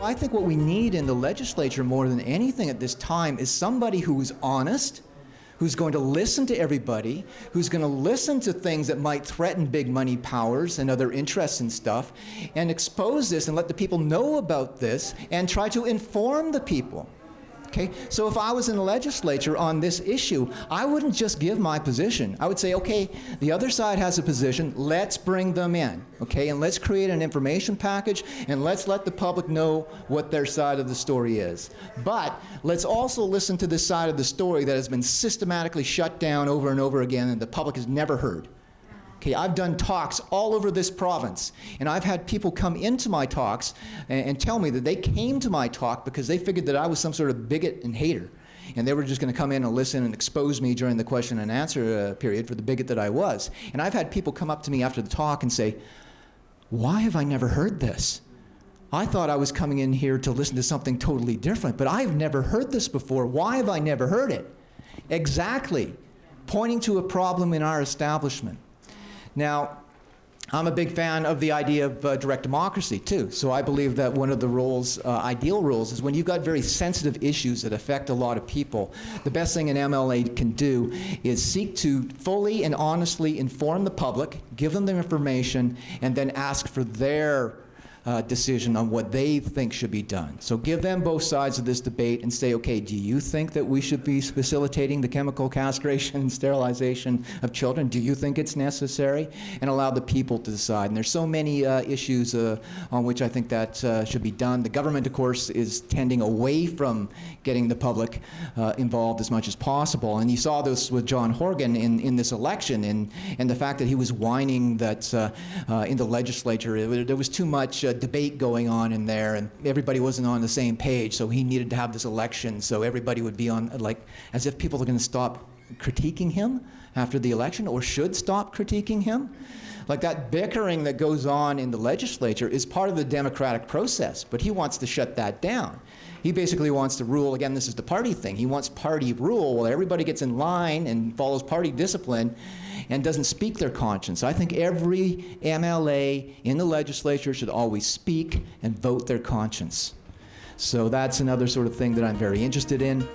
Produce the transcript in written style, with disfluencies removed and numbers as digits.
I think what we need in the legislature more than anything at this time is somebody who is honest, who's going to listen to everybody, who's going to listen to things that might threaten big money powers and other interests and stuff, and expose this and let the people know about this and try to inform the people. Okay? So if I was in the legislature on this issue, I wouldn't just give my position. I would say, okay, the other side has a position, let's bring them in, okay? And let's create an information package, and let's let the public know what their side of the story is. But let's also listen to this side of the story that has been systematically shut down over and over again and the public has never heard. Okay, I've done talks all over this province, and I've had people come into my talks and tell me that they came to my talk because they figured that I was some sort of bigot and hater, and they were just going to come in and listen and expose me during the question and answer period for the bigot that I was. And I've had people come up to me after the talk and say, why have I never heard this? I thought I was coming in here to listen to something totally different, but I've never heard this before. Why have I never heard it? Exactly, pointing to a problem in our establishment. Now, I'm a big fan of the idea of direct democracy, too. So I believe that one of the roles, ideal roles, is when you've got very sensitive issues that affect a lot of people, the best thing an MLA can do is seek to fully and honestly inform the public, give them the information, and then ask for their decision on what they think should be done. So give them both sides of this debate and say, okay, do you think that we should be facilitating the chemical castration and sterilization of children? Do you think it's necessary? And allow the people to decide. And there's so many issues on which I think that should be done. The government, of course, is tending away from getting the public involved as much as possible. And you saw this with John Horgan in this election, and the fact that he was whining that in the legislature there was too much debate going on in there, and everybody wasn't on the same page, so he needed to have this election so everybody would be on, like, as if people are going to stop critiquing him after the election, or should stop critiquing him. Like, that bickering that goes on in the legislature is part of the democratic process, but he wants to shut that down. He basically wants to rule, again, this is the party thing, he wants party rule, where everybody gets in line and follows party discipline and doesn't speak their conscience. I think every MLA in the legislature should always speak and vote their conscience. So that's another sort of thing that I'm very interested in.